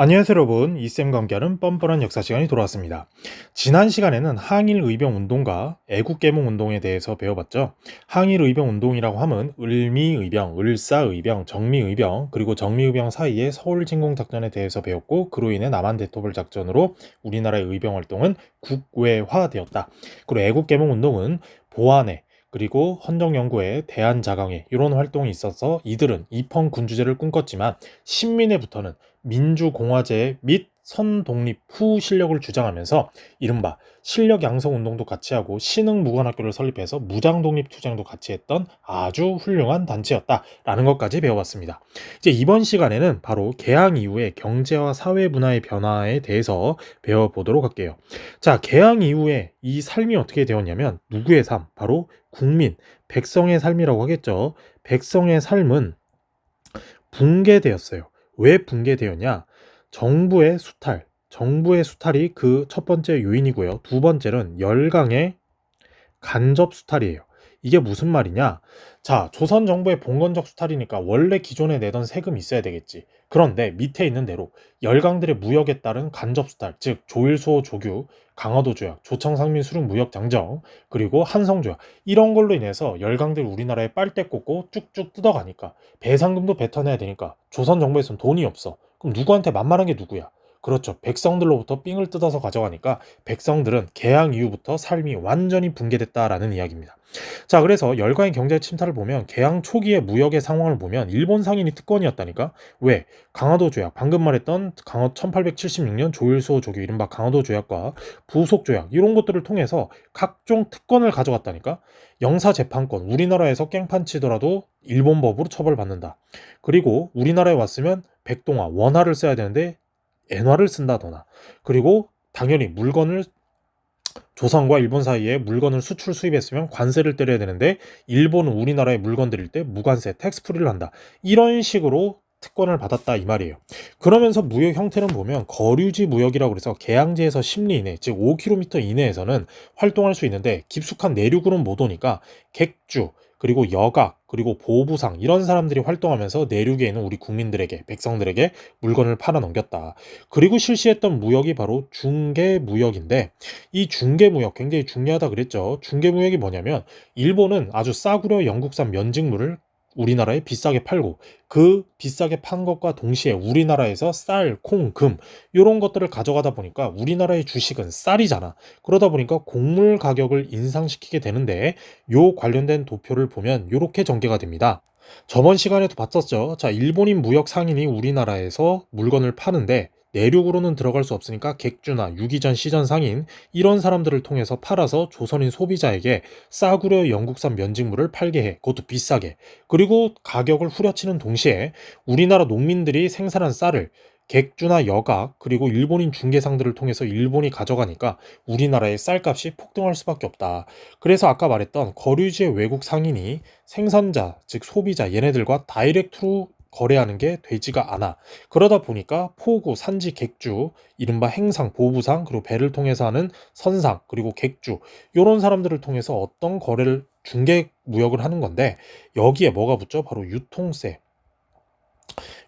안녕하세요 여러분, 이쌤과 함께하는 뻔뻔한 역사 시간이 돌아왔습니다. 지난 시간에는 항일의병운동과 애국개몽운동에 대해서 배워봤죠. 항일의병운동이라고 하면 을미의병, 을사의병, 정미의병, 그리고 정미의병 사이의 서울진공작전에 대해서 배웠고, 그로 인해 남한대토벌작전으로 우리나라의 의병활동은 국외화되었다. 그리고 애국개몽운동은 보안에 그리고 헌정연구회, 대한자강회 이런 활동이 있어서 이들은 입헌군주제를 꿈꿨지만 신민회부터는 민주공화제 및 선독립 후 실력을 주장하면서 이른바 실력 양성 운동도 같이 하고 신흥무관학교를 설립해서 무장독립투쟁도 같이 했던 아주 훌륭한 단체였다라는 것까지 배워봤습니다. 이제 이번 시간에는 바로 개항 이후의 경제와 사회 문화의 변화에 대해서 배워보도록 할게요. 자, 개항 이후에 이 삶이 어떻게 되었냐면 누구의 삶? 바로 국민, 백성의 삶이라고 하겠죠. 백성의 삶은 붕괴되었어요. 왜 붕괴되었냐? 정부의 수탈이 그 첫 번째 요인이고요. 두 번째는 열강의 간접 수탈이에요. 이게 무슨 말이냐? 자, 조선 정부의 봉건적 수탈이니까 원래 기존에 내던 세금이 있어야 되겠지. 그런데 밑에 있는 대로 열강들의 무역에 따른 간접 수탈, 즉 조일소 조규, 강화도 조약, 조청상민 수륙 무역 장정, 그리고 한성 조약 이런 걸로 인해서 열강들이 우리나라에 빨대 꽂고 쭉쭉 뜯어가니까 배상금도 뱉어내야 되니까 조선 정부에서는 돈이 없어. 그럼 누구한테 만만한 게 누구야? 그렇죠. 백성들로부터 삥을 뜯어서 가져가니까 백성들은 개항 이후부터 삶이 완전히 붕괴됐다라는 이야기입니다. 자, 그래서 열강의 경제 침탈을 보면 개항 초기의 무역의 상황을 보면 일본 상인이 특권이었다니까. 왜? 강화도 조약, 방금 말했던 1876년 조일소 조규 이른바 강화도 조약과 부속 조약 이런 것들을 통해서 각종 특권을 가져갔다니까. 영사재판권, 우리나라에서 깽판 치더라도 일본 법으로 처벌받는다. 그리고 우리나라에 왔으면 백동화, 원화를 써야 되는데 엔화를 쓴다거나, 그리고 당연히 물건을 조선과 일본 사이에 물건을 수출 수입했으면 관세를 때려야 되는데 일본은 우리나라에 물건 들일 때 무관세 텍스프리를 한다. 이런 식으로 특권을 받았다 이 말이에요. 그러면서 무역 형태는 보면 거류지 무역이라고 그래서 계양지에서 10리 이내, 즉 5km 이내에서는 활동할 수 있는데 깊숙한 내륙으로는 못 오니까 객주, 그리고 여각, 그리고 보부상 이런 사람들이 활동하면서 내륙에 있는 우리 국민들에게, 백성들에게 물건을 팔아 넘겼다. 그리고 실시했던 무역이 바로 중개무역인데, 이 중개무역 굉장히 중요하다 그랬죠. 중개무역이 뭐냐면 일본은 아주 싸구려 영국산 면직물을 우리나라에 비싸게 팔고 그 비싸게 판 것과 동시에 우리나라에서 쌀, 콩, 금 이런 것들을 가져가다 보니까 우리나라의 주식은 쌀이잖아. 그러다 보니까 곡물 가격을 인상시키게 되는데 요 관련된 도표를 보면 이렇게 전개가 됩니다. 저번 시간에도 봤었죠. 자, 일본인 무역 상인이 우리나라에서 물건을 파는데 내륙으로는 들어갈 수 없으니까 객주나 유기전 시전 상인 이런 사람들을 통해서 팔아서 조선인 소비자에게 싸구려 영국산 면직물을 팔게 해. 그것도 비싸게. 그리고 가격을 후려치는 동시에 우리나라 농민들이 생산한 쌀을 객주나 여각 그리고 일본인 중개상들을 통해서 일본이 가져가니까 우리나라의 쌀값이 폭등할 수밖에 없다. 그래서 아까 말했던 거류지의 외국 상인이 생산자, 즉 소비자 얘네들과 다이렉트로 거래하는 게 되지가 않아. 그러다 보니까 포구, 산지, 객주, 이른바 행상, 보부상, 그리고 배를 통해서 하는 선상, 그리고 객주 이런 사람들을 통해서 어떤 거래를 중개 무역을 하는 건데 여기에 뭐가 붙죠? 바로 유통세.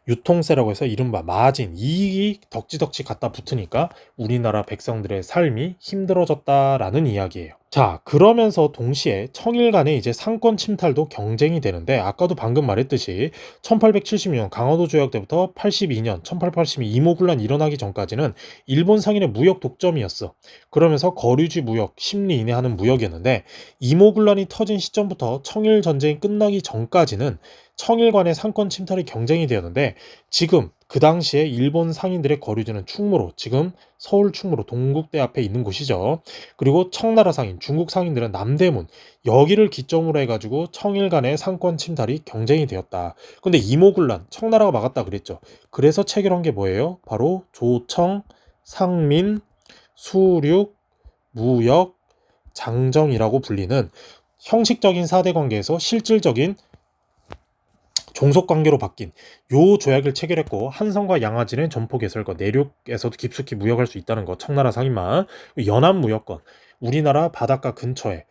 유통세라고 해서 이른바 마진, 이익이 덕지덕지 갖다 붙으니까 우리나라 백성들의 삶이 힘들어졌다라는 이야기예요. 자, 그러면서 동시에 청일 간의 이제 상권 침탈도 경쟁이 되는데 아까도 방금 말했듯이 1876년 강화도 조약 때부터 82년 1882 이모군란 일어나기 전까지는 일본 상인의 무역 독점이었어. 그러면서 거류지 무역, 심리 이내 하는 무역이었는데 이모군란이 터진 시점부터 청일 전쟁이 끝나기 전까지는 청일 간의 상권 침탈이 경쟁이 되었는데 지금 그 당시에 일본 상인들의 거류지는 충무로, 지금 서울 충무로 동국대 앞에 있는 곳이죠. 그리고 청나라 상인, 중국 상인들은 남대문, 여기를 기점으로 해가지고 청일 간의 상권 침탈이 경쟁이 되었다. 근데 이모군란, 청나라가 막았다 그랬죠. 그래서 체결한 게 뭐예요? 바로 조청, 상민, 수륙, 무역, 장정이라고 불리는 형식적인 사대 관계에서 실질적인 종속관계로 바뀐 요 조약을 체결했고 한성과 양아지는 점포 개설과 내륙에서도 깊숙이 무역할 수 있다는 것, 청나라 상인만. 연합무역권, 우리나라 바닷가 근처에,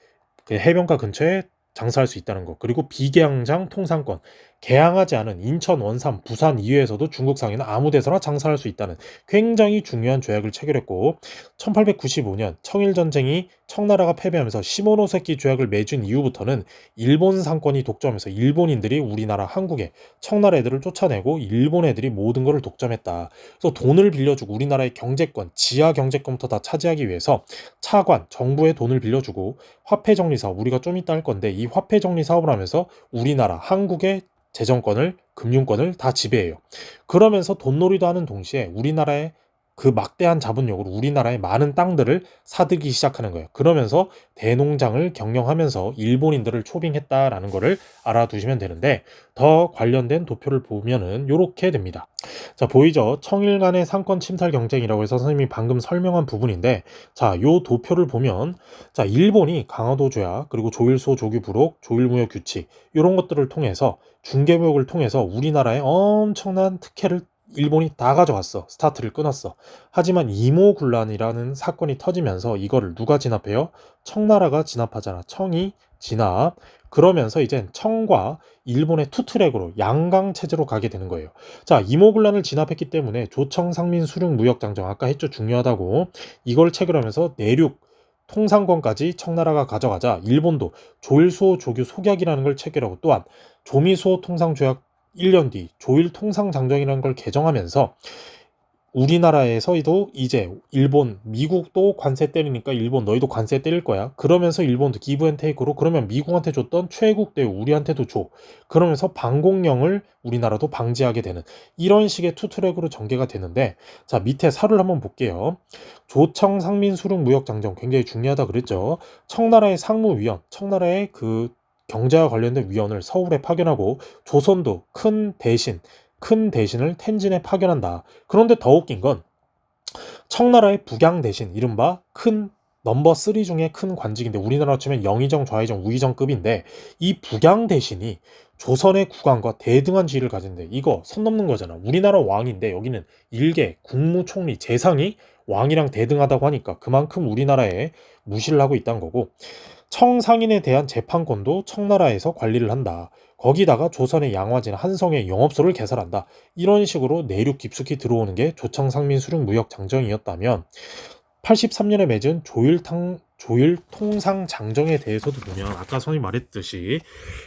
그 해변가 근처에 장사할 수 있다는 것, 그리고 비계양장 통상권, 개항하지 않은 인천, 원산, 부산 이외에서도 중국 상인은 아무 데서나 장사할 수 있다는 굉장히 중요한 조약을 체결했고 1895년 청일전쟁이 청나라가 패배하면서 시모노세키 조약을 맺은 이후부터는 일본 상권이 독점해서 일본인들이 우리나라 한국에 청나라 애들을 쫓아내고 일본 애들이 모든 것을 독점했다. 그래서 돈을 빌려주고 우리나라의 경제권, 지하 경제권부터 다 차지하기 위해서 차관, 정부에 돈을 빌려주고 화폐 정리 사업, 우리가 좀 이따 할 건데 이 화폐 정리 사업을 하면서 우리나라, 한국의 재정권을, 금융권을 다 지배해요. 그러면서 돈놀이도 하는 동시에 우리나라의 그 막대한 자본력으로 우리나라의 많은 땅들을 사들이기 시작하는 거예요. 그러면서 대농장을 경영하면서 일본인들을 초빙했다라는 거를 알아두시면 되는데 더 관련된 도표를 보면은 이렇게 됩니다. 자, 보이죠? 청일 간의 상권 침탈 경쟁이라고 해서 선생님이 방금 설명한 부분인데 자, 요 도표를 보면 자, 일본이 강화도 조약, 그리고 조일소 조규 부록, 조일무역 규칙 이런 것들을 통해서 중개무역을 통해서 우리나라의 엄청난 특혜를 일본이 다 가져갔어. 스타트를 끊었어. 하지만 이모군란이라는 사건이 터지면서 이거를 누가 진압해요? 청나라가 진압하잖아. 청이 진압. 그러면서 이제 청과 일본의 투트랙으로 양강 체제로 가게 되는 거예요. 자, 이모군란을 진압했기 때문에 조청 상민 수륙 무역 장정 아까 했죠. 중요하다고. 이걸 체결하면서 내륙 통상권까지 청나라가 가져가자 일본도 조일수호 조규 속약이라는 걸 체결하고 또한 조미수호 통상조약 1년 뒤 조일 통상장정이라는 걸 개정하면서 우리나라에서도 이제 일본, 미국도 관세 때리니까 일본 너희도 관세 때릴 거야. 그러면서 일본도 기브앤테이크로 그러면 미국한테 줬던 최애국 대우 우리한테도 줘. 그러면서 방공령을 우리나라도 방지하게 되는 이런 식의 투트랙으로 전개가 되는데 자 밑에 사를 한번 볼게요. 조청 상민 수륙 무역 장정 굉장히 중요하다 그랬죠. 청나라의 상무위원, 청나라의 그 경제와 관련된 위원을 서울에 파견하고 조선도 큰 대신을 텐진에 파견한다. 그런데 더 웃긴 건 청나라의 북양 대신 이른바 큰 넘버 3 중에 큰 관직인데 우리나라로 치면 영의정, 좌의정, 우의정급인데 이 북양 대신이 조선의 국왕과 대등한 지위를 가진데 이거 선 넘는 거잖아. 우리나라 왕인데 여기는 일개 국무총리 재상이 왕이랑 대등하다고 하니까 그만큼 우리나라에 무시를 하고 있다는 거고 청상인에 대한 재판권도 청나라에서 관리를 한다. 거기다가 조선의 양화진 한성의 영업소를 개설한다. 이런 식으로 내륙 깊숙이 들어오는 게 조청상민 수륙 무역 장정이었다면 83년에 맺은 조일 통상 장정에 대해서도 보면 아까 선이 말했듯이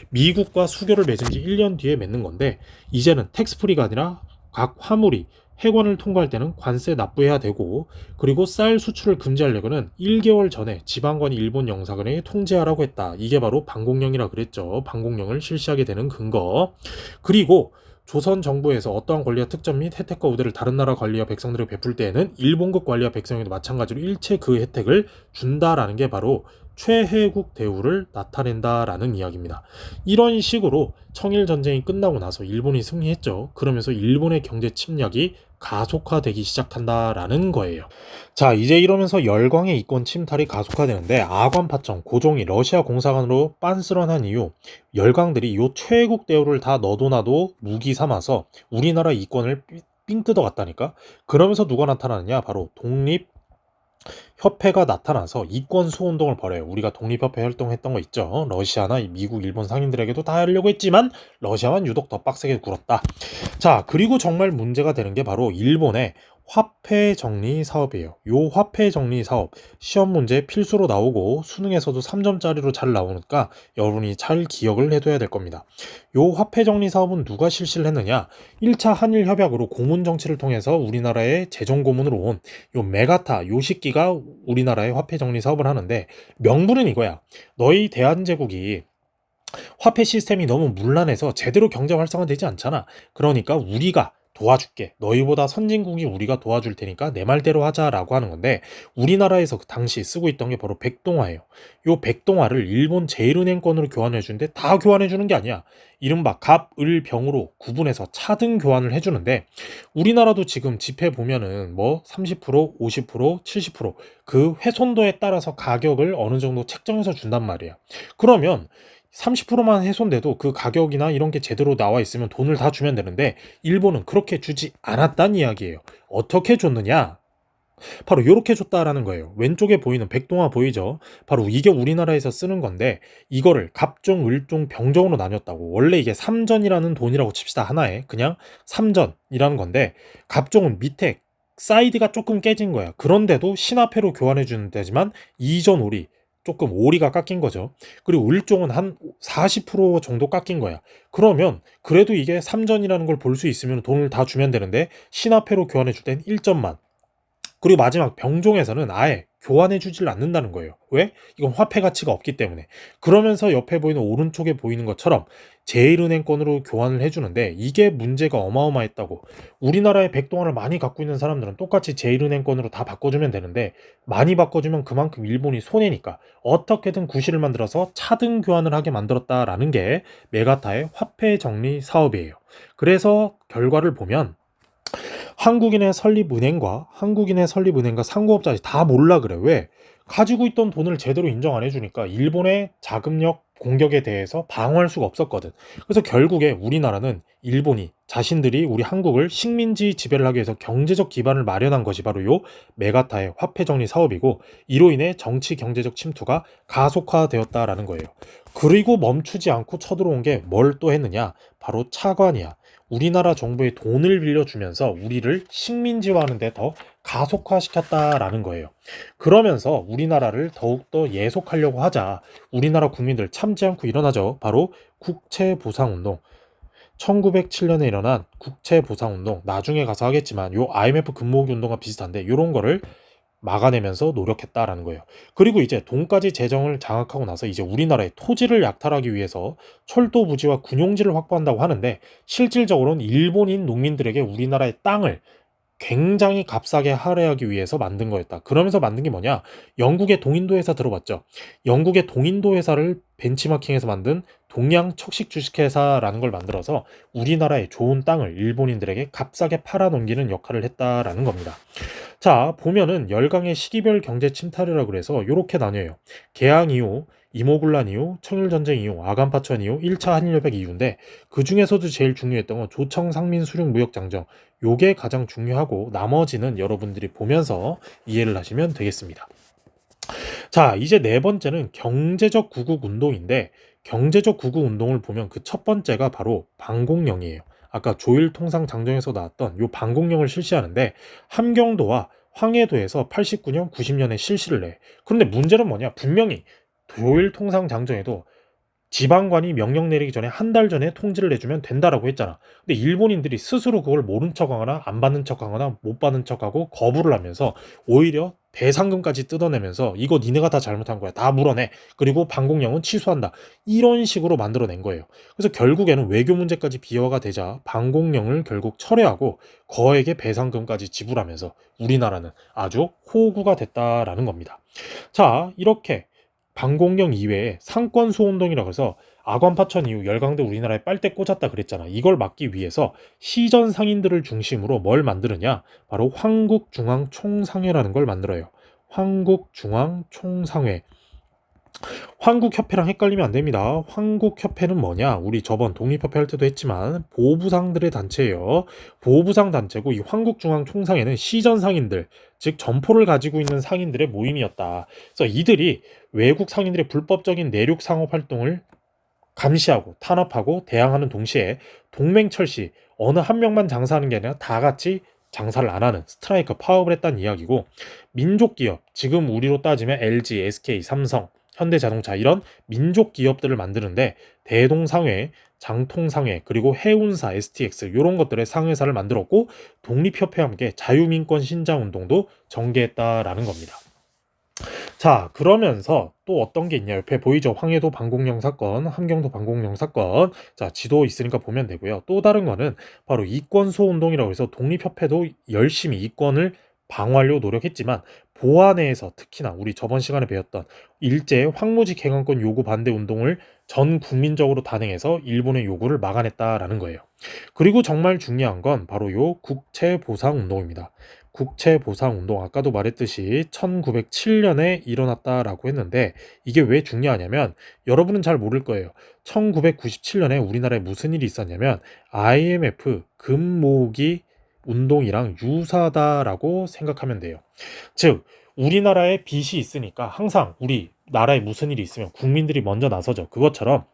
미국과 수교를 맺은 지 1년 뒤에 맺는 건데 이제는 텍스프리가 아니라 각 화물이 해관을 통과할 때는 관세 납부해야 되고 그리고 쌀 수출을 금지하려고는 1개월 전에 지방관이 일본 영사관에 통제하라고 했다. 이게 바로 방공령이라 그랬죠. 방공령을 실시하게 되는 근거. 그리고 조선 정부에서 어떠한 권리와 특전 및 혜택과 우대를 다른 나라 관리와 백성들에게 베풀 때에는 일본국 관리와 백성에게도 마찬가지로 일체 그 혜택을 준다라는 게 바로 최혜국 대우를 나타낸다라는 이야기입니다. 이런 식으로 청일 전쟁이 끝나고 나서 일본이 승리했죠. 그러면서 일본의 경제 침략이 가속화되기 시작한다라는 거예요. 자, 이제 이러면서 열광의 이권 침탈이 가속화되는데 아관 파청 고종이 러시아 공사관으로 빤스런한 이후 열강들이 요 최애국 대우를 다 너도 나도 무기 삼아서 우리나라 이권을 삥 뜯어갔다니까. 그러면서 누가 나타나느냐? 바로 독립 협회가 나타나서 이권 수호 운동을 벌여요. 우리가 독립협회 활동했던 거 있죠. 러시아나 미국, 일본 상인들에게도 다 하려고 했지만 러시아만 유독 더 빡세게 굴었다. 자, 그리고 정말 문제가 되는 게 바로 일본의 화폐 정리 사업이에요. 요 화폐 정리 사업 시험 문제 필수로 나오고 수능에서도 3점짜리로 잘 나오니까 여러분이 잘 기억을 해둬야 될 겁니다. 요 화폐 정리 사업은 누가 실시를 했느냐? 1차 한일 협약으로 고문 정치를 통해서 우리나라의 재정 고문으로 온 요 메가타 요시키가 우리나라의 화폐 정리 사업을 하는데 명분은 이거야. 너희 대한제국이 화폐 시스템이 너무 문란해서 제대로 경제 활성화되지 않잖아. 그러니까 우리가 도와줄게. 너희보다 선진국이 우리가 도와줄 테니까 내 말대로 하자라고 하는 건데 우리나라에서 그 당시 쓰고 있던 게 바로 백동화예요. 요 백동화를 일본 제일은행권으로 교환해 주는데 다 교환해 주는 게 아니야. 이른바 갑, 을, 병으로 구분해서 차등 교환을 해주는데 우리나라도 지금 지폐 보면은 뭐 30%, 50%, 70%그 훼손도에 따라서 가격을 어느 정도 책정해서 준단 말이야. 그러면 30%만 훼손돼도 그 가격이나 이런 게 제대로 나와 있으면 돈을 다 주면 되는데 일본은 그렇게 주지 않았단 이야기예요. 어떻게 줬느냐? 바로 요렇게 줬다라는 거예요. 왼쪽에 보이는 백동화 보이죠? 바로 이게 우리나라에서 쓰는 건데 이거를 갑종, 을종, 병종으로 나눴다고. 원래 이게 삼전이라는 돈이라고 칩시다. 하나에 그냥 삼전이라는 건데 갑종은 밑에 사이드가 조금 깨진 거야. 그런데도 신화폐로 교환해 주는 데지만 이전 오리 조금 오리가 깎인 거죠. 그리고 을종은 한 40% 정도 깎인 거야. 그러면 그래도 이게 삼전이라는 걸 볼 수 있으면 돈을 다 주면 되는데 신화폐로 교환해 줄 땐 1점만. 그리고 마지막 병종에서는 아예 교환해 주질 않는다는 거예요. 왜? 이건 화폐 가치가 없기 때문에. 그러면서 옆에 보이는 오른쪽에 보이는 것처럼 제일은행권으로 교환을 해주는데 이게 문제가 어마어마했다고. 우리나라의 백동화를 많이 갖고 있는 사람들은 똑같이 제일은행권으로 다 바꿔주면 되는데 많이 바꿔주면 그만큼 일본이 손해니까 어떻게든 구실을 만들어서 차등 교환을 하게 만들었다라는 게 메가타의 화폐 정리 사업이에요. 그래서 결과를 보면 한국인의 설립은행과 상고업자들이 다 몰라 그래. 왜? 가지고 있던 돈을 제대로 인정 안 해주니까 일본의 자금력 공격에 대해서 방어할 수가 없었거든. 그래서 결국에 우리나라는 일본이 자신들이 우리 한국을 식민지 지배를 하기 위해서 경제적 기반을 마련한 것이 바로 요 메가타의 화폐 정리 사업이고 이로 인해 정치 경제적 침투가 가속화되었다라는 거예요. 그리고 멈추지 않고 쳐들어온 게 뭘 또 했느냐? 바로 차관이야. 우리나라 정부에 돈을 빌려주면서 우리를 식민지화하는 데 더 가속화시켰다라는 거예요. 그러면서 우리나라를 더욱더 예속하려고 하자 우리나라 국민들 참지 않고 일어나죠. 바로 국채보상운동. 1907년에 일어난 국채보상운동. 나중에 가서 하겠지만 요 IMF 금모으기 운동과 비슷한데 요런 거를 막아내면서 노력했다라는 거예요. 그리고 이제 돈까지 재정을 장악하고 나서 이제 우리나라의 토지를 약탈하기 위해서 철도 부지와 군용지를 확보한다고 하는데 실질적으로는 일본인 농민들에게 우리나라의 땅을 굉장히 값싸게 할애하기 위해서 만든 거였다. 그러면서 만든 게 뭐냐? 영국의 동인도 회사 들어봤죠? 영국의 동인도 회사를 벤치마킹해서 만든 동양 척식 주식회사라는 걸 만들어서 우리나라의 좋은 땅을 일본인들에게 값싸게 팔아넘기는 역할을 했다라는 겁니다. 자, 보면은 열강의 시기별 경제 침탈이라고 그래서 이렇게 나뉘어요. 개항 이후, 이모군란 이후, 청일전쟁 이후, 아간파천 이후, 1차 한일협약 이후인데 그 중에서도 제일 중요했던 건 조청 상민 수륙 무역장정. 요게 가장 중요하고 나머지는 여러분들이 보면서 이해를 하시면 되겠습니다. 자, 이제 네 번째는 경제적 구국 운동인데 경제적 구국 운동을 보면 그 첫 번째가 바로 방공령이에요. 아까 조일통상 장정에서 나왔던 요 방공령을 실시하는데 함경도와 황해도에서 89년, 90년에 실시를 해. 그런데 문제는 뭐냐? 분명히 조일통상 장정에도 지방관이 명령 내리기 전에 한 달 전에 통지를 내주면 된다라고 했잖아. 근데 일본인들이 스스로 그걸 모른 척하거나 안 받는 척하거나 못 받는 척하고 거부를 하면서 오히려 배상금까지 뜯어내면서 이거 니네가 다 잘못한 거야. 다 물어내. 그리고 방공령은 취소한다. 이런 식으로 만들어낸 거예요. 그래서 결국에는 외교 문제까지 비화가 되자 방공령을 결국 철회하고 거액의 배상금까지 지불하면서 우리나라는 아주 호구가 됐다라는 겁니다. 자, 이렇게 방공령 이외에 상권수호운동이라고 해서 아관파천 이후 열강대 우리나라에 빨대 꽂았다 그랬잖아. 이걸 막기 위해서 시전 상인들을 중심으로 뭘 만드느냐? 바로 황국중앙총상회라는 걸 만들어요. 황국중앙총상회. 황국협회랑 헷갈리면 안 됩니다. 황국협회는 뭐냐? 우리 저번 독립협회 할 때도 했지만 보부상들의 단체예요. 보부상 단체고 이 황국중앙총상회는 시전 상인들, 즉 점포를 가지고 있는 상인들의 모임이었다. 그래서 이들이 외국 상인들의 불법적인 내륙 상업 활동을 감시하고 탄압하고 대항하는 동시에 동맹철시 어느 한 명만 장사하는 게 아니라 다 같이 장사를 안 하는 스트라이크 파업을 했다는 이야기고 민족기업 지금 우리로 따지면 LG, SK, 삼성, 현대자동차 이런 민족 기업들을 만드는데 대동상회, 장통상회 그리고 해운사, STX 이런 것들의 상회사를 만들었고 독립협회와 함께 자유민권 신장운동도 전개했다라는 겁니다. 자, 그러면서 또 어떤 게 있냐? 옆에 보이죠? 황해도 방공령 사건, 함경도 방공령 사건. 자, 지도 있으니까 보면 되고요. 또 다른 거는 바로 이권수호 운동이라고 해서 독립협회도 열심히 이권을 방어하려고 노력했지만 보안회에서 특히나 우리 저번 시간에 배웠던 일제 황무지 개간권 요구 반대 운동을 전 국민적으로 단행해서 일본의 요구를 막아냈다라는 거예요. 그리고 정말 중요한 건 바로 요 국채 보상 운동입니다. 국채보상운동 아까도 말했듯이 1907년에 일어났다라고 했는데 이게 왜 중요하냐면 여러분은 잘 모를 거예요. 1997년에 우리나라에 무슨 일이 있었냐면 IMF 금모으기 운동이랑 유사하다라고 생각하면 돼요. 즉 우리나라에 빚이 있으니까 항상 우리 나라에 무슨 일이 있으면 국민들이 먼저 나서죠. 그것처럼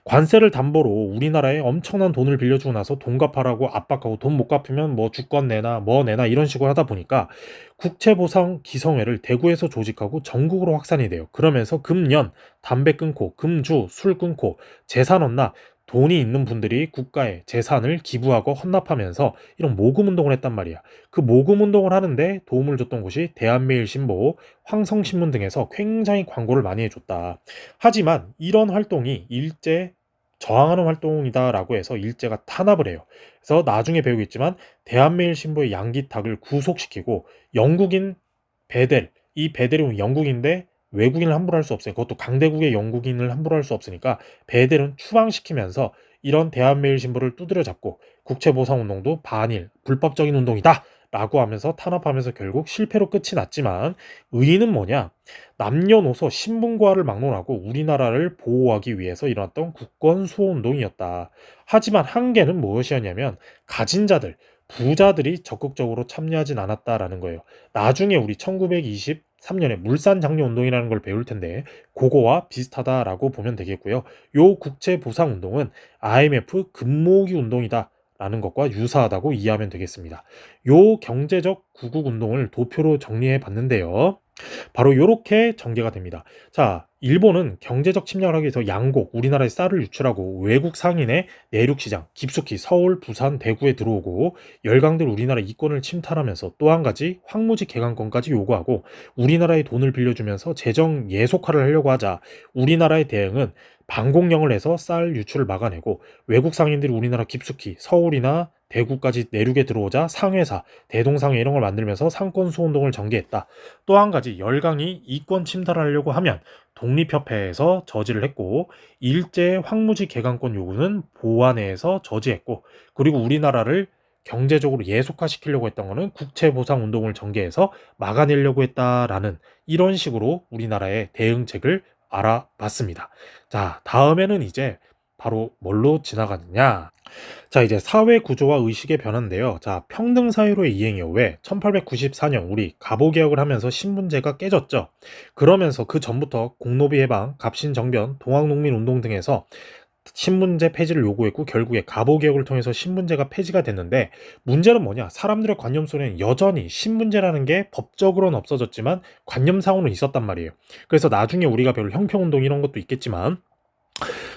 관세를 담보로 우리나라에 엄청난 돈을 빌려주고 나서 돈 갚아라고 압박하고 돈 못 갚으면 뭐 주권 내놔 뭐 내놔 이런 식으로 하다 보니까 국채보상 기성회를 대구에서 조직하고 전국으로 확산이 돼요. 그러면서 금연, 담배 끊고 금주, 술 끊고 재산 헌납, 돈이 있는 분들이 국가에 재산을 기부하고 헌납하면서 이런 모금 운동을 했단 말이야. 그 모금 운동을 하는데 도움을 줬던 곳이 대한매일신보, 황성신문 등에서 굉장히 광고를 많이 해줬다. 하지만 이런 활동이 일제 저항하는 활동이다라고 해서 일제가 탄압을 해요. 그래서 나중에 배우겠지만 대한매일신보의 양기탁을 구속시키고 영국인 베델, 이 베델은 영국인데 외국인을 함부로 할 수 없어요. 그것도 강대국의 영국인을 함부로 할 수 없으니까 베델은 추방시키면서 이런 대한매일신보를 두드려 잡고 국채보상운동도 반일, 불법적인 운동이다 라고 하면서 탄압하면서 결국 실패로 끝이 났지만 의의는 뭐냐? 남녀노소 신분과를 막론하고 우리나라를 보호하기 위해서 일어났던 국권 수호 운동이었다. 하지만 한계는 무엇이었냐면 가진 자들, 부자들이 적극적으로 참여하진 않았다라는 거예요. 나중에 우리 1923년에 물산 장려 운동이라는 걸 배울 텐데 그거와 비슷하다라고 보면 되겠고요. 요 국채 보상 운동은 IMF 금모으기 운동이다. 라는 것과 유사하다고 이해하면 되겠습니다. 요 경제적 구국 운동을 도표로 정리해 봤는데요. 바로 이렇게 전개가 됩니다. 자, 일본은 경제적 침략을 하기 위해서 양곡, 우리나라에 쌀을 유출하고 외국 상인의 내륙 시장, 깊숙이 서울, 부산, 대구에 들어오고 열강들 우리나라 이권을 침탈하면서 또 한 가지 황무지 개간권까지 요구하고 우리나라에 돈을 빌려주면서 재정 예속화를 하려고 하자 우리나라의 대응은 방공령을 해서 쌀 유출을 막아내고 외국 상인들이 우리나라 깊숙이 서울이나 대구까지 내륙에 들어오자 상회사, 대동상회 이런 걸 만들면서 상권 수운동을 전개했다. 또 한 가지 열강이 이권 침탈하려고 하면 독립협회에서 저지를 했고 일제 황무지 개강권 요구는 보완회에서 저지했고 그리고 우리나라를 경제적으로 예속화시키려고 했던 거는 국채보상 운동을 전개해서 막아내려고 했다라는 이런 식으로 우리나라의 대응책을 알아봤습니다. 자, 다음에는 이제 바로 뭘로 지나가느냐? 자, 이제 사회 구조와 의식의 변화인데요. 자, 평등 사회로의 이행이요. 왜? 1894년 우리 갑오개혁을 하면서 신분제가 깨졌죠. 그러면서 그 전부터 공노비 해방, 갑신정변, 동학농민운동 등에서 신분제 폐지를 요구했고 결국에 갑오개혁을 통해서 신분제가 폐지가 됐는데 문제는 뭐냐? 사람들의 관념 속에는 여전히 신분제라는 게 법적으로는 없어졌지만 관념상으로는 있었단 말이에요. 그래서 나중에 우리가 배울 형평운동 이런 것도 있겠지만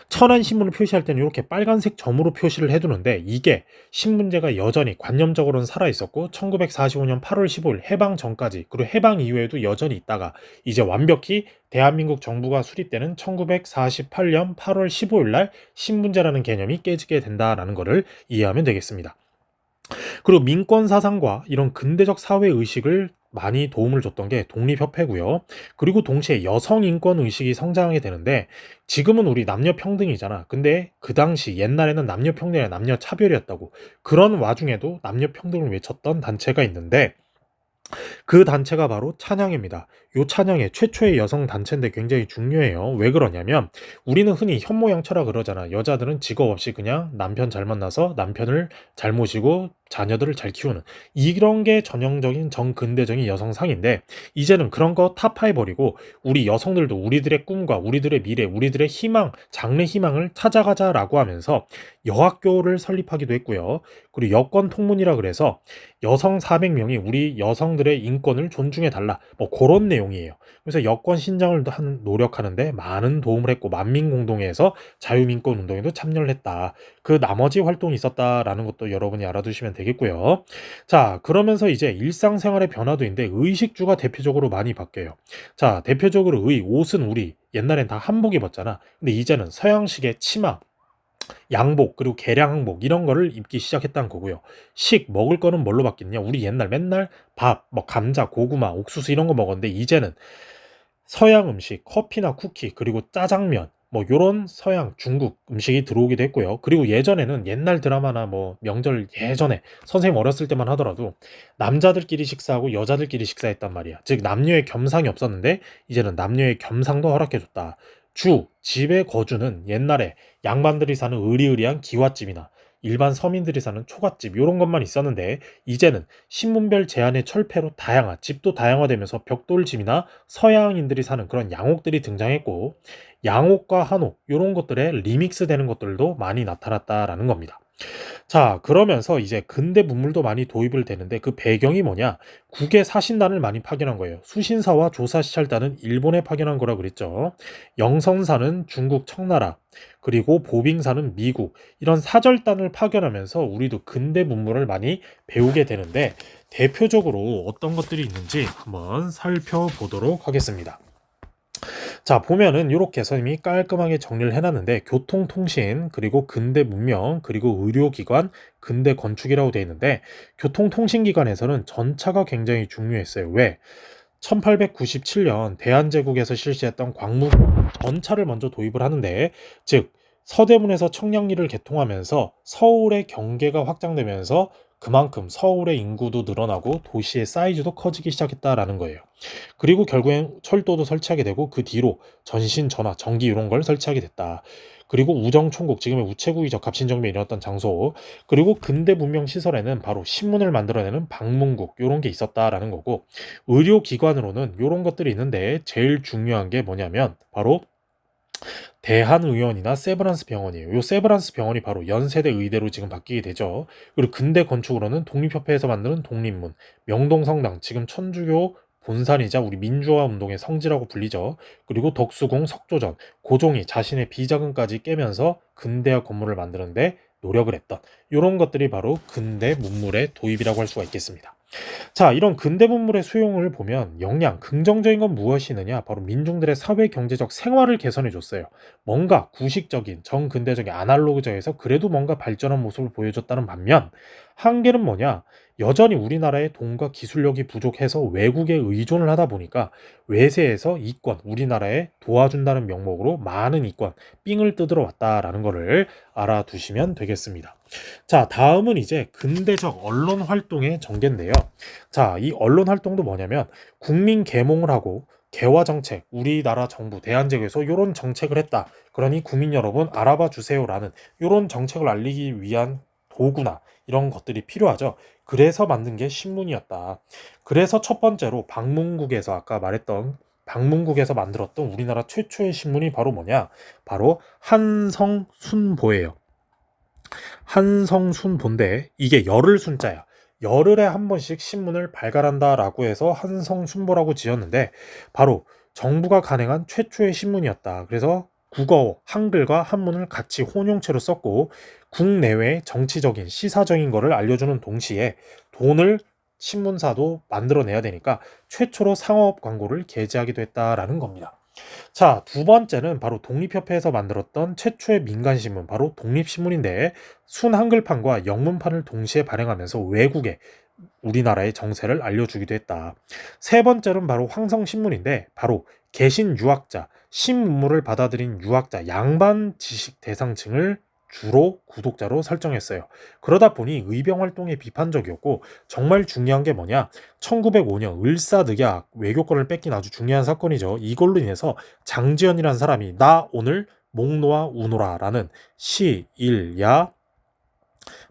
천안 신문을 표시할 때는 이렇게 빨간색 점으로 표시를 해두는데 이게 신분제가 여전히 관념적으로는 살아있었고 1945년 8월 15일 해방 전까지 그리고 해방 이후에도 여전히 있다가 이제 완벽히 대한민국 정부가 수립되는 1948년 8월 15일 날 신분제라는 개념이 깨지게 된다라는 것을 이해하면 되겠습니다. 그리고 민권 사상과 이런 근대적 사회 의식을 많이 도움을 줬던 게 독립협회고요. 그리고 동시에 여성 인권 의식이 성장하게 되는데 지금은 우리 남녀 평등이잖아. 근데 그 당시 옛날에는 남녀 평등이 아니라 남녀 차별이었다고. 그런 와중에도 남녀 평등을 외쳤던 단체가 있는데 그 단체가 바로 찬양입니다. 요 찬양의 최초의 여성 단체인데 굉장히 중요해요. 왜 그러냐면 우리는 흔히 현모양처라 그러잖아. 여자들은 직업 없이 그냥 남편 잘 만나서 남편을 잘 모시고 자녀들을 잘 키우는 이런 게 전형적인 정근대적인 여성상인데 이제는 그런 거 타파해버리고 우리 여성들도 우리들의 꿈과 우리들의 미래, 우리들의 희망, 장래 희망을 찾아가자라고 하면서 여학교를 설립하기도 했고요. 그리고 여권 통문이라 그래서 여성 400명이 우리 여성들의 인권을 존중해달라. 뭐 그런 내용이에요. 그래서 여권 신장을 하는 노력하는데 많은 도움을 했고 만민공동회에서 자유민권 운동에도 참여를 했다. 그 나머지 활동이 있었다라는 것도 여러분이 알아두시면 되겠고요. 자, 그러면서 이제 일상생활의 변화도 있는데 의식주가 대표적으로 많이 바뀌어요. 자, 대표적으로 옷은 우리 옛날엔 다 한복 입었잖아. 근데 이제는 서양식의 치마, 양복 그리고 개량 항복 이런 거를 입기 시작했다는 거고요. 먹을 거는 뭘로 바뀌느냐? 우리 옛날 맨날 밥, 뭐 감자, 고구마, 옥수수 이런 거 먹었는데 이제는 서양 음식, 커피나 쿠키 그리고 짜장면 뭐 요런 서양, 중국 음식이 들어오기도 했고요. 그리고 예전에는 옛날 드라마나 뭐 명절 예전에 선생님 어렸을 때만 하더라도 남자들끼리 식사하고 여자들끼리 식사했단 말이야. 즉 남녀의 겸상이 없었는데 이제는 남녀의 겸상도 허락해줬다. 집의 거주는 옛날에 양반들이 사는 으리으리한 기와집이나 일반 서민들이 사는 초가집 이런 것만 있었는데 이제는 신문별 제한의 철폐로 집도 다양화되면서 벽돌집이나 서양인들이 사는 그런 양옥들이 등장했고 양옥과 한옥 이런 것들의 리믹스 되는 것들도 많이 나타났다라는 겁니다. 자, 그러면서 이제 근대 문물도 많이 도입을 되는데 그 배경이 뭐냐? 국외 사신단을 많이 파견한 거예요. 수신사와 조사시찰단은 일본에 파견한 거라 그랬죠. 영성사는 중국 청나라, 그리고 보빙사는 미국, 이런 사절단을 파견하면서 우리도 근대 문물을 많이 배우게 되는데 대표적으로 어떤 것들이 있는지 한번 살펴보도록 하겠습니다. 자, 보면은 이렇게 선생님이 깔끔하게 정리를 해놨는데 교통통신, 그리고 근대 문명, 그리고 의료기관, 근대 건축이라고 되어 있는데 교통통신기관에서는 전차가 굉장히 중요했어요. 왜? 1897년 대한제국에서 실시했던 광무 전차를 먼저 도입을 하는데, 즉 서대문에서 청량리를 개통하면서 서울의 경계가 확장되면서 그만큼 서울의 인구도 늘어나고 도시의 사이즈도 커지기 시작했다라는 거예요. 그리고 결국엔 철도도 설치하게 되고 그 뒤로 전신, 전화, 전기 이런 걸 설치하게 됐다. 그리고 우정총국, 지금의 우체국이죠. 갑신정변이 일어났던 장소. 그리고 근대 문명 시설에는 바로 신문을 만들어내는 방문국 이런 게 있었다라는 거고, 의료기관으로는 이런 것들이 있는데 제일 중요한 게 뭐냐면 바로 대한의원이나 세브란스 병원이에요. 이 세브란스 병원이 바로 연세대 의대로 지금 바뀌게 되죠. 그리고 근대 건축으로는 독립협회에서 만드는 독립문, 명동성당, 지금 천주교 본산이자 우리 민주화 운동의 성지라고 불리죠. 그리고 덕수궁, 석조전, 고종이 자신의 비자금까지 깨면서 근대화 건물을 만드는데 노력을 했던 이런 것들이 바로 근대 문물의 도입이라고 할 수가 있겠습니다. 자, 이런 근대 문물의 수용을 보면 영양, 긍정적인 건 무엇이 있느냐? 바로 민중들의 사회 경제적 생활을 개선해 줬어요. 뭔가 구식적인, 정근대적인 아날로그적에서 그래도 뭔가 발전한 모습을 보여줬다는 반면 한계는 뭐냐? 여전히 우리나라의 돈과 기술력이 부족해서 외국에 의존을 하다 보니까 외세에서 이권, 우리나라에 도와준다는 명목으로 많은 이권, 삥을 뜯으러 왔다라는 것을 알아두시면 되겠습니다. 자, 다음은 이제 근대적 언론 활동의 전개인데요. 자, 이 언론 활동도 뭐냐면 국민 계몽을 하고 개화 정책, 우리나라 정부 대한제국에서 이런 정책을 했다. 그러니 국민 여러분 알아봐 주세요라는 이런 정책을 알리기 위한 도구나 이런 것들이 필요하죠. 그래서 만든 게 신문이었다. 그래서 첫 번째로 방문국에서 아까 말했던 방문국에서 만들었던 우리나라 최초의 신문이 바로 뭐냐? 바로 한성순보예요. 한성순보인데 이게 열흘 순자야. 열흘에 한 번씩 신문을 발간한다라고 해서 한성순보라고 지었는데 바로 정부가 간행한 최초의 신문이었다. 그래서 국어, 한글과 한문을 같이 혼용체로 썼고 국내외 정치적인 시사적인 거를 알려주는 동시에 돈을 신문사도 만들어내야 되니까 최초로 상업 광고를 게재하기도 했다라는 겁니다. 자, 두 번째는 바로 독립협회에서 만들었던 최초의 민간신문, 바로 독립신문인데 순한글판과 영문판을 동시에 발행하면서 외국에 우리나라의 정세를 알려주기도 했다. 세 번째는 바로 황성신문인데 바로 계신 유학자, 신문물을 받아들인 유학자, 양반 지식 대상층을 주로 구독자로 설정했어요. 그러다 보니 의병 활동에 비판적이었고 정말 중요한 게 뭐냐? 1905년 을사늑약 외교권을 뺏긴 아주 중요한 사건이죠. 이걸로 인해서 장지연이라는 사람이 나 오늘 목 놓아 우노라라는 시, 일, 야,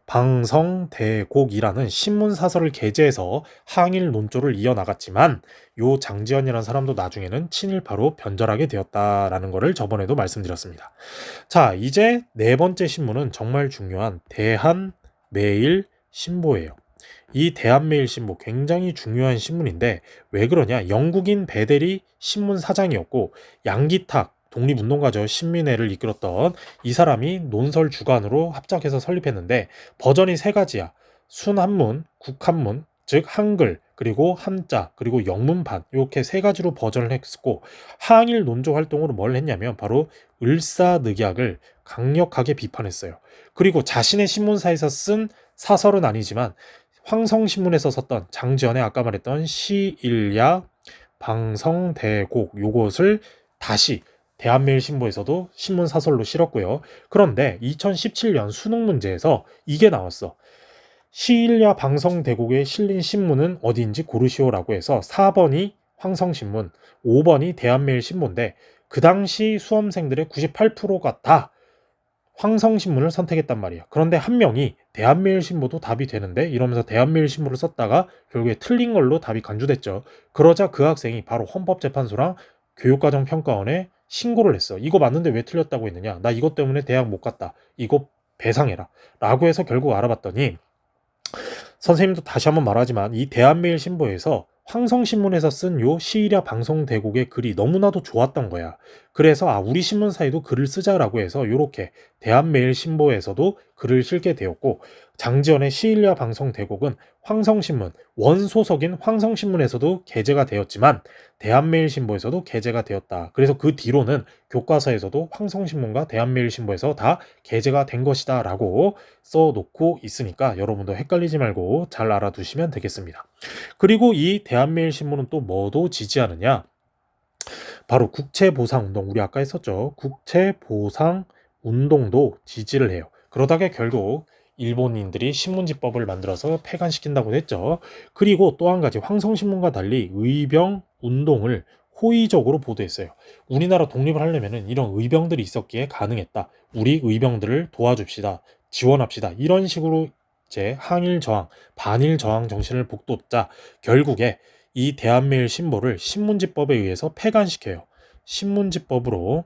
방성대곡이라는 신문 사설을 게재해서 항일 논조를 이어나갔지만 요 장지연이라는 사람도 나중에는 친일파로 변절하게 되었다라는 것을 저번에도 말씀드렸습니다. 자, 이제 네 번째 신문은 정말 중요한 대한매일신보예요. 이 대한매일신보 굉장히 중요한 신문인데 왜 그러냐? 영국인 베델이 신문 사장이었고 양기탁 독립운동가죠. 신민회를 이끌었던 이 사람이 논설 주관으로 합작해서 설립했는데 버전이 세 가지야. 순한문, 국한문, 즉 한글, 그리고 한자, 그리고 영문판 이렇게 세 가지로 버전을 했고 항일 논조 활동으로 뭘 했냐면 바로 을사늑약을 강력하게 비판했어요. 그리고 자신의 신문사에서 쓴 사설은 아니지만 황성신문에서 썼던 장지연의 아까 말했던 시일야 방성대곡 요것을 다시 대한매일신보에서도 신문 사설로 실었고요. 그런데 2017년 수능 문제에서 이게 나왔어. 시일야 방성대곡에 실린 신문은 어디인지 고르시오라고 해서 4번이 황성신문, 5번이 대한매일신보인데 그 당시 수험생들의 98%가 다 황성신문을 선택했단 말이야. 그런데 한 명이 대한매일신보도 답이 되는데 이러면서 대한매일신보를 썼다가 결국에 틀린 걸로 답이 간주됐죠. 그러자 그 학생이 바로 헌법재판소랑 교육과정평가원에 신고를 했어. 이거 맞는데 왜 틀렸다고 했느냐? 나 이것 때문에 대학 못 갔다. 이거 배상해라. 라고 해서 결국 알아봤더니 선생님도 다시 한번 말하지만 이 대한매일신보에서 황성신문에서 쓴 요 시일야 방송대국의 글이 너무나도 좋았던 거야. 그래서 우리 신문사에도 글을 쓰자라고 해서 요렇게 대한매일신보에서도 글을 실게 되었고 장지연의 시일야 방송대국은 황성신문 원소속인 황성신문에서도 게재가 되었지만 대한매일신보에서도 게재가 되었다. 그래서 그 뒤로는 교과서에서도 황성신문과 대한매일신보에서 다 게재가 된 것이다 라고 써놓고 있으니까 여러분도 헷갈리지 말고 잘 알아두시면 되겠습니다. 그리고 이 대한매일신문은 또 뭐도 지지하느냐? 바로 국채보상운동, 우리 아까 했었죠. 국채보상운동도 지지를 해요. 그러다가 결국 일본인들이 신문지법을 만들어서 폐간시킨다고 했죠. 그리고 또 한 가지 황성신문과 달리 의병운동을 호의적으로 보도했어요. 우리나라 독립을 하려면 이런 의병들이 있었기에 가능했다. 우리 의병들을 도와줍시다. 지원합시다. 이런 식으로 이제 항일 저항, 반일 저항 정신을 북돋자 결국에 이 대한매일신보를 신문지법에 의해서 폐간시켜요. 신문지법으로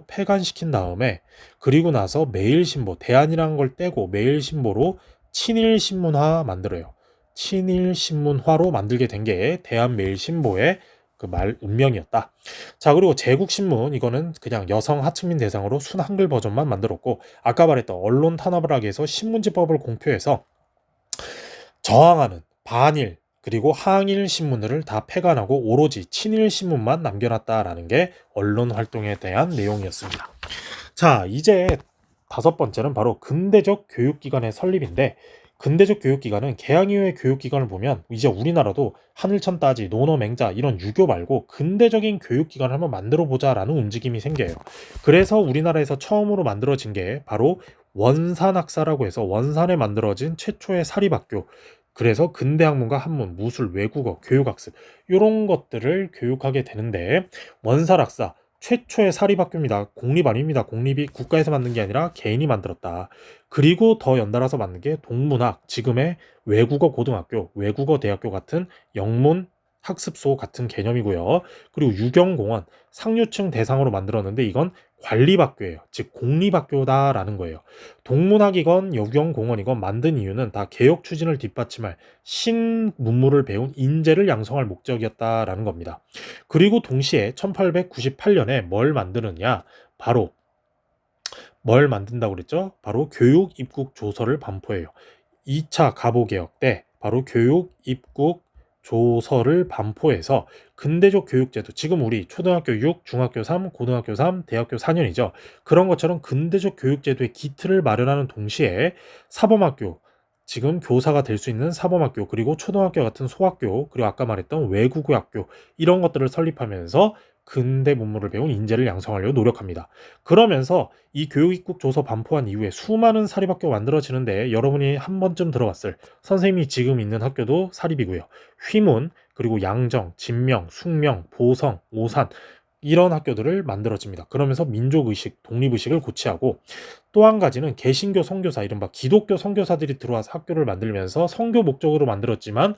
폐간시킨 다음에 그리고 나서 매일신보, 대한이라는 걸 떼고 매일신보로 친일신문화 만들어요. 친일신문화로 만들게 된 게 대한매일신보의 그 말 운명이었다. 자, 그리고 제국신문 이거는 그냥 여성 하층민 대상으로 순 한글 버전만 만들었고 아까 말했던 언론 탄압을 하기 위해서 신문지법을 공표해서 저항하는 반일 그리고 항일 신문들을 다 폐간하고 오로지 친일 신문만 남겨놨다라는 게 언론 활동에 대한 내용이었습니다. 자, 이제 다섯 번째는 바로 근대적 교육기관의 설립인데 근대적 교육기관은 개항 이후의 교육기관을 보면 이제 우리나라도 하늘천 따지, 논어 맹자 이런 유교 말고 근대적인 교육기관을 한번 만들어보자라는 움직임이 생겨요. 그래서 우리나라에서 처음으로 만들어진 게 바로 원산학사라고 해서 원산에 만들어진 최초의 사립학교, 그래서 근대학문과 한문, 무술, 외국어, 교육학습 이런 것들을 교육하게 되는데 원산학사 최초의 사립학교입니다. 공립 아닙니다. 공립이 국가에서 만든 게 아니라 개인이 만들었다. 그리고 더 연달아서 만든 게 동문학, 지금의 외국어 고등학교, 외국어 대학교 같은 영문 학습소 같은 개념이고요. 그리고 유경공원, 상류층 대상으로 만들었는데 이건 관립학교예요. 즉 공립학교다라는 거예요. 동문학이건 유경공원이건 만든 이유는 다 개혁 추진을 뒷받침할 신문물을 배운 인재를 양성할 목적이었다라는 겁니다. 그리고 동시에 1898년에 뭘 만드느냐? 바로 뭘 만든다고 그랬죠? 바로 교육 입국 조서를 반포해요. 2차 가보개혁 때 바로 교육 입국 조서를 반포해서 근대적 교육제도, 지금 우리 초등학교 6, 중학교 3, 고등학교 3, 대학교 4년이죠. 그런 것처럼 근대적 교육제도의 기틀을 마련하는 동시에 사범학교, 지금 교사가 될 수 있는 사범학교, 그리고 초등학교 같은 소학교, 그리고 아까 말했던 외국어 학교 이런 것들을 설립하면서 근대 문물을 배운 인재를 양성하려고 노력합니다. 그러면서 이 교육입국 조서 반포한 이후에 수많은 사립학교가 만들어지는데 여러분이 한 번쯤 들어봤을 선생님이 지금 있는 학교도 사립이고요. 휘문, 그리고 양정, 진명, 숙명, 보성, 오산 이런 학교들을 만들어집니다. 그러면서 민족의식, 독립의식을 고취하고 또 한 가지는 개신교 선교사, 이른바 기독교 선교사들이 들어와서 학교를 만들면서 선교 목적으로 만들었지만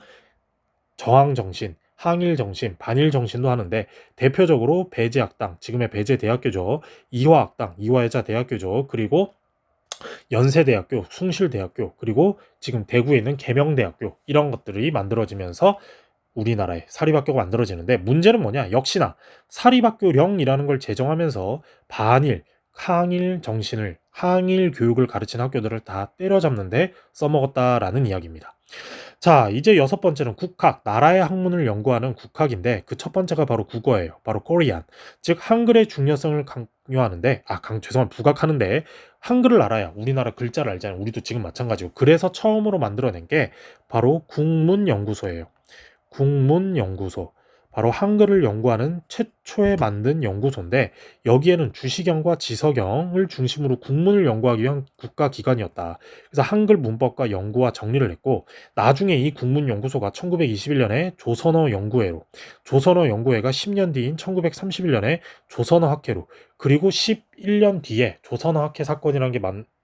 저항정신, 항일정신, 반일정신도 하는데 대표적으로 배제학당, 지금의 배제대학교죠. 이화학당, 이화여자대학교죠. 그리고 연세대학교, 숭실대학교, 그리고 지금 대구에 있는 계명대학교 이런 것들이 만들어지면서 우리나라에 사립학교가 만들어지는데 문제는 뭐냐? 역시나 사립학교령이라는 걸 제정하면서 반일, 항일 정신을, 항일 교육을 가르치는 학교들을 다 때려잡는데 써먹었다라는 이야기입니다. 자, 이제 여섯 번째는 국학, 나라의 학문을 연구하는 국학인데 그 첫 번째가 바로 국어예요. 바로 코리안. 즉 한글의 중요성을 강요하는데 죄송합니다. 부각하는데 한글을 알아야 우리나라 글자를 알잖아요. 우리도 지금 마찬가지고. 그래서 처음으로 만들어낸 게 바로 국문연구소예요. 국문연구소. 바로 한글을 연구하는 최초에 만든 연구소인데 여기에는 주시경과 지서경을 중심으로 국문을 연구하기 위한 국가기관이었다. 그래서 한글 문법과 연구와 정리를 했고 나중에 이 국문연구소가 1921년에 조선어연구회로 조선어연구회가 10년 뒤인 1931년에 조선어학회로 그리고 11년 뒤에 조선어학회 사건이라는 게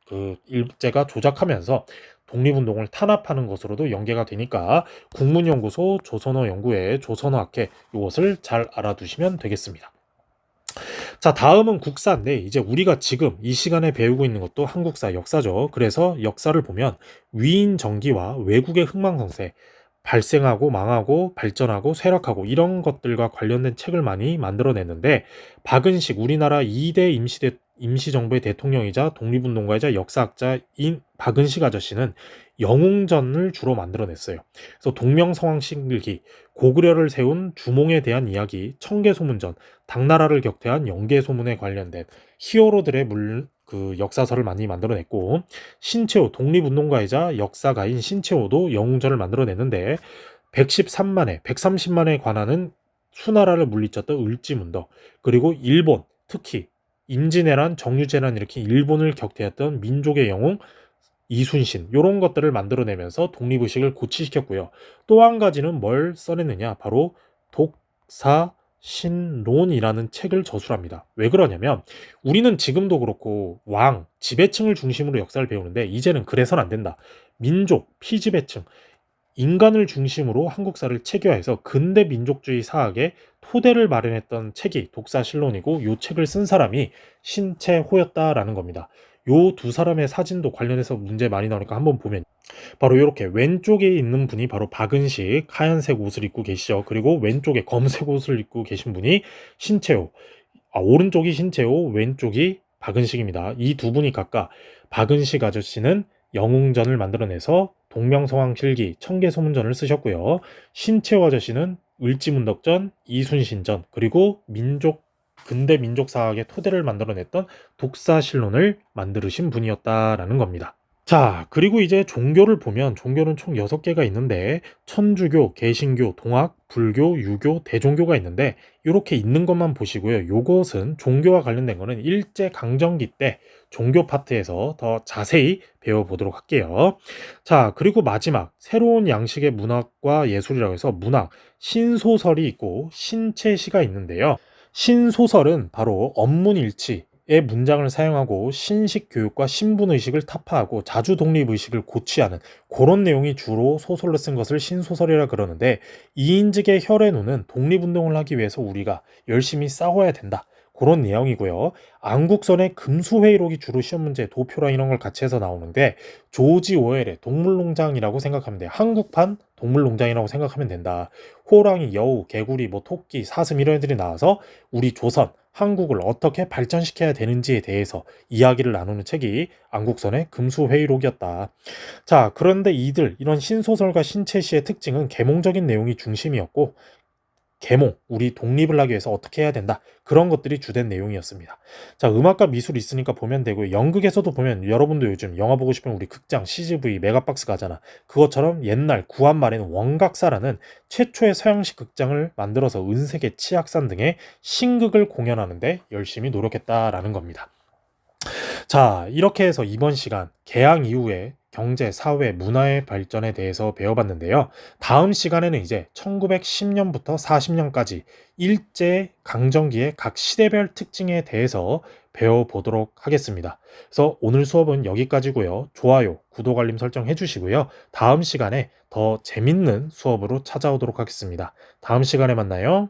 그 일제가 조작하면서 독립운동을 탄압하는 것으로도 연계가 되니까 국문연구소, 조선어연구회, 조선어학회 이것을 잘 알아두시면 되겠습니다. 자, 다음은 국사인데 이제 우리가 지금 이 시간에 배우고 있는 것도 한국사 역사죠. 그래서 역사를 보면 위인 전기와 외국의 흥망성쇠 발생하고 망하고 발전하고 쇠락하고 이런 것들과 관련된 책을 많이 만들어냈는데 박은식 우리나라 2대 임시정부의 대통령이자 독립운동가이자 역사학자인 박은식 아저씨는 영웅전을 주로 만들어냈어요. 그래서 동명성황실기, 고구려를 세운 주몽에 대한 이야기, 청계소문전, 당나라를 격퇴한 영계소문에 관련된 히어로들의 그 역사서를 많이 만들어냈고 신채호 독립운동가이자 역사가인 신채호도 영웅전을 만들어냈는데 113만에 130만에 관하는 수나라를 물리쳤던 을지문덕 그리고 일본 특히 임진왜란 정유재란 이렇게 일본을 격퇴했던 민족의 영웅 이순신 이런 것들을 만들어내면서 독립의식을 고취시켰고요. 또 한 가지는 뭘 써냈느냐 바로 독사신론이라는 책을 저술합니다. 왜 그러냐면 우리는 지금도 그렇고 왕, 지배층을 중심으로 역사를 배우는데 이제는 그래서는 안 된다. 민족, 피지배층, 인간을 중심으로 한국사를 체계화해서 근대 민족주의 사학의 토대를 마련했던 책이 독사신론이고 이 책을 쓴 사람이 신채호였다라는 겁니다. 요 두 사람의 사진도 관련해서 문제 많이 나오니까 한번 보면 바로 이렇게 왼쪽에 있는 분이 바로 박은식 하얀색 옷을 입고 계시죠. 그리고 왼쪽에 검색 옷을 입고 계신 분이 신채호. 오른쪽이 신채호, 왼쪽이 박은식입니다. 이 두 분이 각각 박은식 아저씨는 영웅전을 만들어내서 동명성황실기, 청계소문전을 쓰셨고요. 신채호 아저씨는 을지문덕전, 이순신전, 그리고 근대 민족사학의 토대를 만들어냈던 독사신론을 만드신 분이었다라는 겁니다. 자, 그리고 이제 종교를 보면 종교는 총 6개가 있는데 천주교, 개신교, 동학, 불교, 유교, 대종교가 있는데 이렇게 있는 것만 보시고요. 요것은 종교와 관련된 거는 일제 강점기 때 종교 파트에서 더 자세히 배워보도록 할게요. 자, 그리고 마지막 새로운 양식의 문학과 예술이라고 해서 문학, 신소설이 있고 신체시가 있는데요. 신소설은 바로 언문일치 의 문장을 사용하고 신식 교육과 신분의식을 타파하고 자주 독립의식을 고취하는 그런 내용이 주로 소설로 쓴 것을 신소설이라 그러는데 이인직의 혈의노는 독립운동을 하기 위해서 우리가 열심히 싸워야 된다. 그런 내용이고요. 안국선의 금수회의록이 주로 시험 문제 도표랑 이런 걸 같이 해서 나오는데 조지 오웰의 동물농장이라고 생각하면 돼요. 한국판 동물농장이라고 생각하면 된다. 호랑이, 여우, 개구리, 뭐 토끼, 사슴 이런 애들이 나와서 우리 조선 한국을 어떻게 발전시켜야 되는지에 대해서 이야기를 나누는 책이 안국선의 금수회의록이었다. 자, 그런데 이런 신소설과 신체시의 특징은 계몽적인 내용이 중심이었고 계몽, 우리 독립을 하기 위해서 어떻게 해야 된다. 그런 것들이 주된 내용이었습니다. 자, 음악과 미술 있으니까 보면 되고요. 연극에서도 보면 여러분도 요즘 영화 보고 싶으면 우리 극장, CGV, 메가박스 가잖아. 그것처럼 옛날 구한 말에는 원각사라는 최초의 서양식 극장을 만들어서 은색의 치악산 등의 신극을 공연하는데 열심히 노력했다라는 겁니다. 자, 이렇게 해서 이번 시간 개항 이후에 경제, 사회, 문화의 발전에 대해서 배워봤는데요. 다음 시간에는 이제 1910년부터 40년까지 일제 강점기의 각 시대별 특징에 대해서 배워보도록 하겠습니다. 그래서 오늘 수업은 여기까지고요. 좋아요, 구독, 알림 설정 해주시고요. 다음 시간에 더 재밌는 수업으로 찾아오도록 하겠습니다. 다음 시간에 만나요.